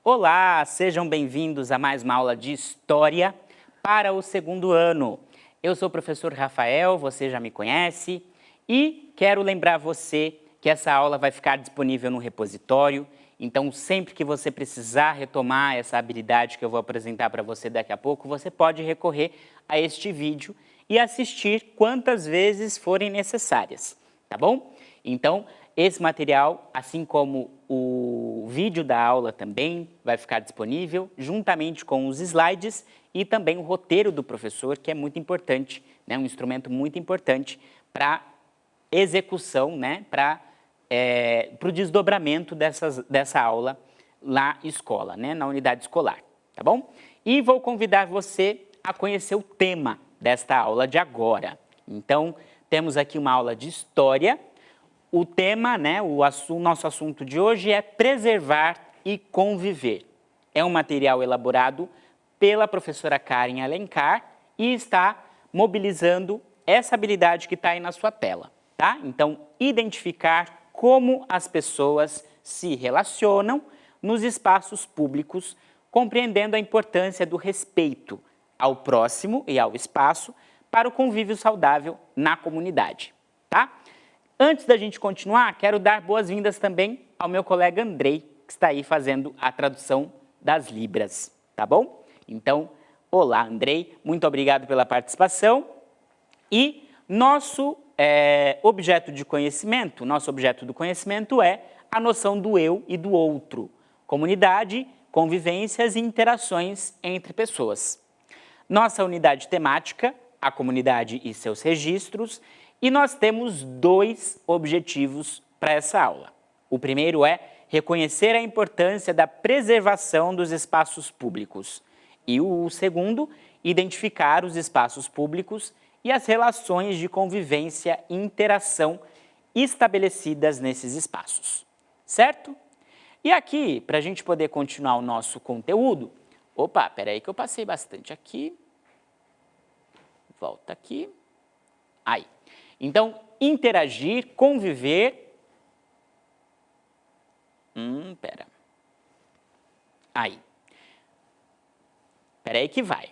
Olá, sejam bem-vindos a mais uma aula de História para o segundo ano. Eu sou o professor Rafael, você já me conhece, e quero lembrar você que essa aula vai ficar disponível no repositório, então sempre que você precisar retomar essa habilidade que eu vou apresentar para você daqui a pouco, você pode recorrer a este vídeo e assistir quantas vezes forem necessárias, tá bom? Então, esse material, assim como o vídeo da aula também vai ficar disponível, juntamente com os slides e também o roteiro do professor, que é muito importante, né? Um instrumento muito importante para execução, né? Para o desdobramento dessa aula na escola, né? Na unidade escolar, tá bom? E vou convidar você a conhecer o tema desta aula de agora. Então, temos aqui uma aula de História. O tema, né, nosso assunto de hoje é preservar e conviver. É um material elaborado pela professora Karen Alencar e está mobilizando essa habilidade que está aí na sua tela, tá? Então, identificar como as pessoas se relacionam nos espaços públicos, compreendendo a importância do respeito ao próximo e ao espaço para o convívio saudável na comunidade, tá? Antes da gente continuar, quero dar boas-vindas também ao meu colega Andrei, que está aí fazendo a tradução das Libras, tá bom? Então, olá Andrei, muito obrigado pela participação. E nosso objeto do conhecimento é a noção do eu e do outro, comunidade, convivências e interações entre pessoas. Nossa unidade temática, a comunidade e seus registros, e nós temos dois objetivos para essa aula. O primeiro é reconhecer a importância da preservação dos espaços públicos. E o segundo, identificar os espaços públicos e as relações de convivência e interação estabelecidas nesses espaços. Certo? E aqui, para a gente poder continuar o nosso conteúdo... Opa, peraí que eu passei bastante aqui. Volta aqui. Aí. Então, interagir, conviver... Pera. Aí. Pera aí que vai.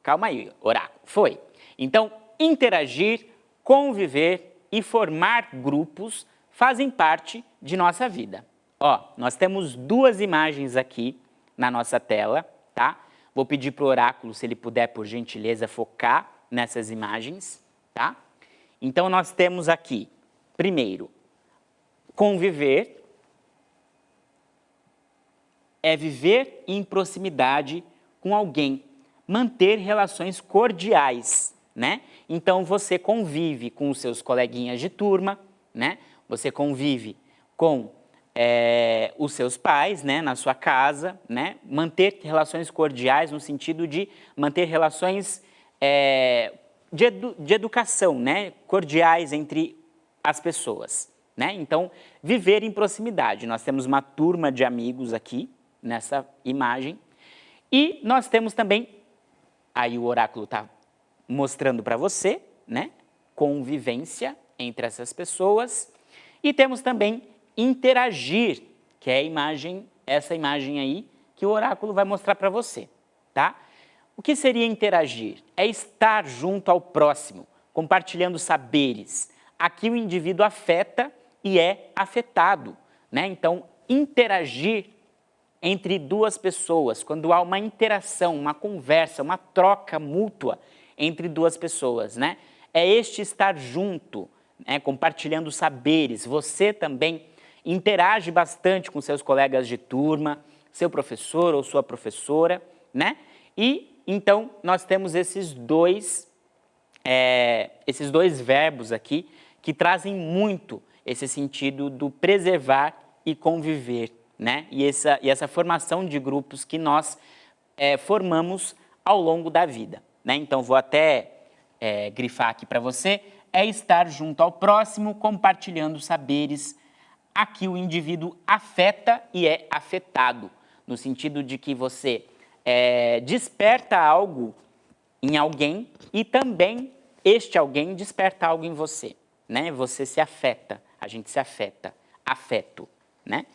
Calma aí, oráculo. Foi. Então, interagir, conviver e formar grupos fazem parte de nossa vida. Ó, nós temos duas imagens aqui na nossa tela, tá? Vou pedir para o oráculo, se ele puder, por gentileza, focar nessas imagens, tá? Então, nós temos aqui, primeiro, conviver é viver em proximidade com alguém, manter relações cordiais, né? Então, você convive com os seus coleguinhas de turma, né? Você convive com os seus pais, né? Na sua casa, né? Manter relações cordiais no sentido de manter relações de educação, né? Cordiais entre as pessoas, né? Então, viver em proximidade. Nós temos uma turma de amigos aqui, nessa imagem, e nós temos também, aí o oráculo está mostrando para você, né? Convivência entre essas pessoas, e temos também interagir, que é a imagem, essa imagem aí, que o oráculo vai mostrar para você, tá? O que seria interagir? É estar junto ao próximo, compartilhando saberes. Aqui o indivíduo afeta e é afetado, né? Então, interagir entre duas pessoas, quando há uma interação, uma conversa, uma troca mútua entre duas pessoas, né? É este estar junto, né? Compartilhando saberes. Você também interage bastante com seus colegas de turma, seu professor ou sua professora, né? E então nós temos esses dois verbos aqui que trazem muito esse sentido do preservar e conviver, né? E essa formação de grupos que nós formamos ao longo da vida, né? Então, vou até grifar aqui para você, é estar junto ao próximo, compartilhando saberes. Aqui o indivíduo afeta e é afetado, no sentido de que você desperta algo em alguém e também este alguém desperta algo em você, né? Você se afeta, a gente se afeta, afeto, né?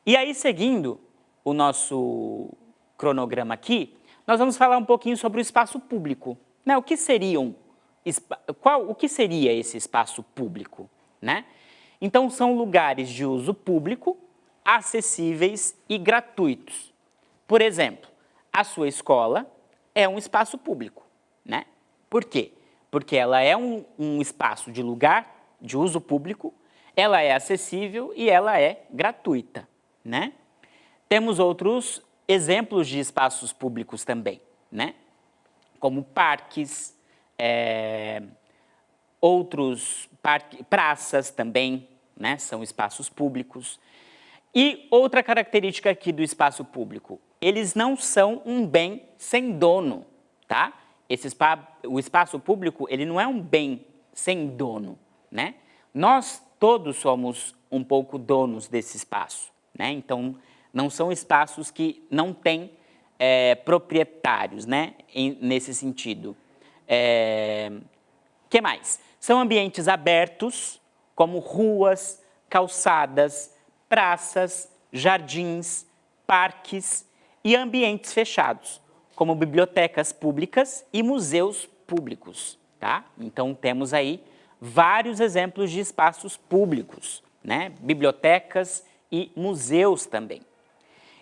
E aí, seguindo, o nosso cronograma aqui, nós vamos falar um pouquinho sobre o espaço público, né? O que seria esse espaço público, né? Então, são lugares de uso público, acessíveis e gratuitos. Por exemplo, a sua escola é um espaço público, né? Por quê? Porque ela é um espaço de lugar de uso público, ela é acessível e ela é gratuita, né? Temos outros exemplos de espaços públicos também, né? Como parques, praças também, né? São espaços públicos. E outra característica aqui do espaço público, eles não são um bem sem dono, tá? O espaço público, ele não é um bem sem dono, né? Nós todos somos um pouco donos desse espaço, né? Então, não são espaços que não têm proprietários, né? Nesse sentido. Que mais? São ambientes abertos, como ruas, calçadas, praças, jardins, parques e ambientes fechados, como bibliotecas públicas e museus públicos, tá? Então, temos aí vários exemplos de espaços públicos, né? Bibliotecas e museus também.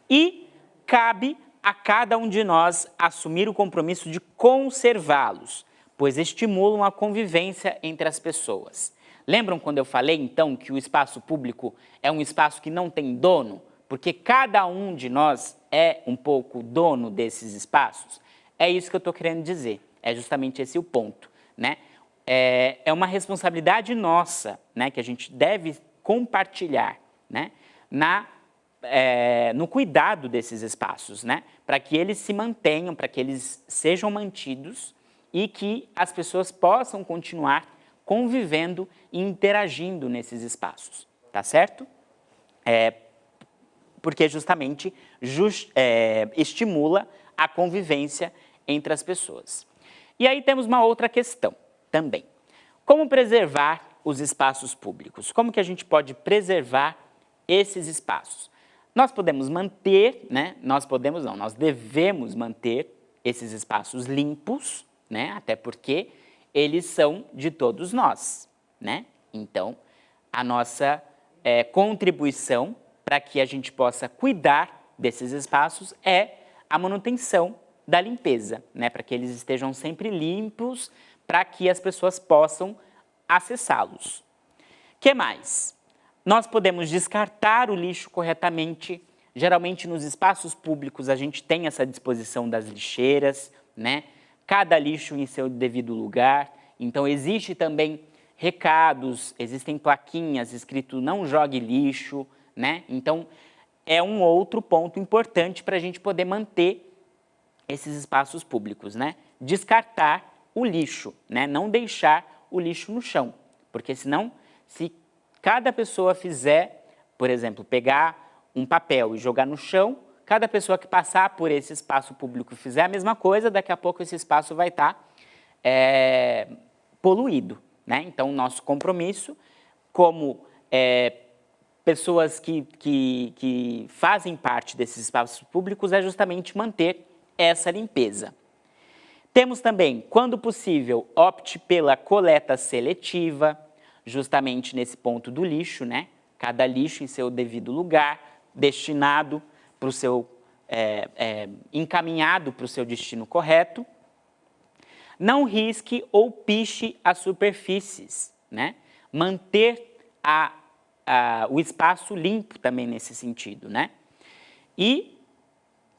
E cabe a cada um de nós assumir o compromisso de conservá-los, pois estimulam a convivência entre as pessoas. Lembram quando eu falei, então, que o espaço público é um espaço que não tem dono? Porque cada um de nós é um pouco dono desses espaços? É isso que eu estou querendo dizer, é justamente esse o ponto, né? É uma responsabilidade nossa, né, que a gente deve compartilhar, né, no cuidado desses espaços, né, para que eles se mantenham, para que eles sejam mantidos e que as pessoas possam continuar convivendo e interagindo nesses espaços, tá certo? Porque justamente estimula a convivência entre as pessoas. E aí temos uma outra questão também. Como preservar os espaços públicos? Como que a gente pode preservar esses espaços? Nós podemos manter, né? Nós devemos manter esses espaços limpos, né? Até porque eles são de todos nós, né? Então, a nossa contribuição para que a gente possa cuidar desses espaços é a manutenção da limpeza, né? Para que eles estejam sempre limpos, para que as pessoas possam acessá-los. Que mais? Nós podemos descartar o lixo corretamente. Geralmente, nos espaços públicos, a gente tem essa disposição das lixeiras, né? Cada lixo em seu devido lugar. Então, existe também recados, existem plaquinhas escrito não jogue lixo, né? Então, é um outro ponto importante para a gente poder manter esses espaços públicos, né? Descartar o lixo, né? Não deixar o lixo no chão, porque senão, se cada pessoa fizer, por exemplo, pegar um papel e jogar no chão, cada pessoa que passar por esse espaço público e fizer a mesma coisa, daqui a pouco esse espaço vai estar poluído, né? Então, nosso compromisso como pessoas que fazem parte desses espaços públicos é justamente manter essa limpeza. Temos também, quando possível, opte pela coleta seletiva, justamente nesse ponto do lixo, né? Cada lixo em seu devido lugar, destinado para o seu, encaminhado para o seu destino correto. Não risque ou piche as superfícies, né? Manter o espaço limpo também nesse sentido, né? E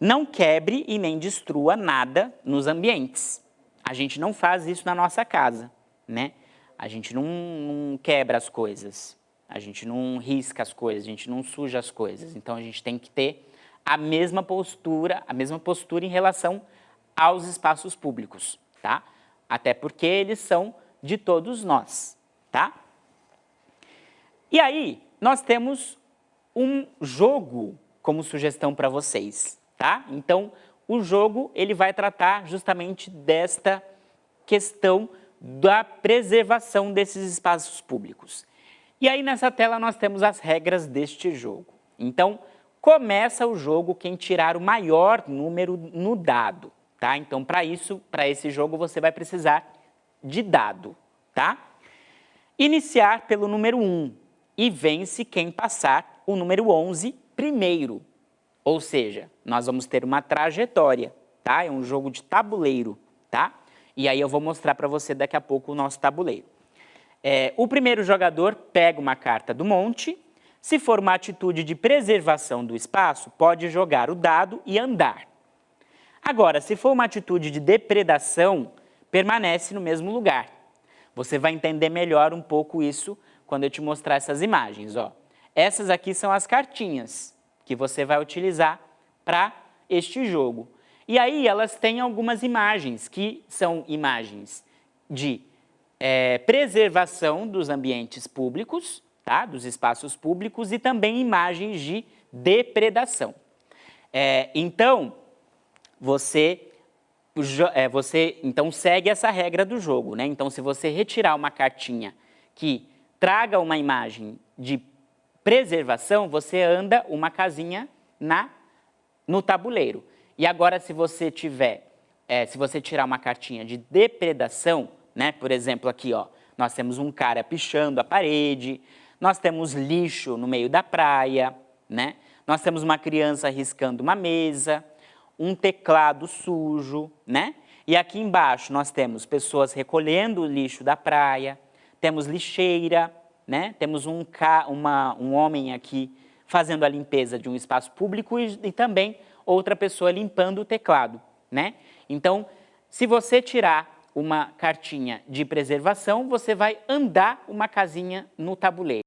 não quebre e nem destrua nada nos ambientes. A gente não faz isso na nossa casa, né? A gente não quebra as coisas, a gente não risca as coisas, a gente não suja as coisas. Então, a gente tem que ter a mesma postura em relação aos espaços públicos, tá? Até porque eles são de todos nós, tá? E aí, nós temos um jogo como sugestão para vocês, tá? Então, o jogo, ele vai tratar justamente desta questão da preservação desses espaços públicos. E aí, nessa tela, nós temos as regras deste jogo. Então, começa o jogo quem tirar o maior número no dado, tá? Então, para esse jogo, você vai precisar de dado, tá? Iniciar pelo número 1 e vence quem passar o número 11 primeiro. Ou seja, nós vamos ter uma trajetória, tá? É um jogo de tabuleiro, tá? E aí eu vou mostrar para você daqui a pouco o nosso tabuleiro. O primeiro jogador pega uma carta do monte. Se for uma atitude de preservação do espaço, pode jogar o dado e andar. Agora, se for uma atitude de depredação, permanece no mesmo lugar. Você vai entender melhor um pouco isso quando eu te mostrar essas imagens, ó. Essas aqui são as cartinhas que você vai utilizar para este jogo. E aí elas têm algumas imagens, que são imagens de preservação dos ambientes públicos, tá? Dos espaços públicos, e também imagens de depredação. Então, você então segue essa regra do jogo, né? Então, se você retirar uma cartinha que traga uma imagem de preservação, você anda uma casinha no tabuleiro. E agora, se você tirar uma cartinha de depredação, né? Por exemplo, aqui, ó, nós temos um cara pichando a parede, nós temos lixo no meio da praia, né? Nós temos uma criança riscando uma mesa, um teclado sujo, né? E aqui embaixo nós temos pessoas recolhendo o lixo da praia, temos lixeira, né? Temos um homem aqui fazendo a limpeza de um espaço público e também outra pessoa limpando o teclado, né? Então, se você tirar uma cartinha de preservação, você vai andar uma casinha no tabuleiro.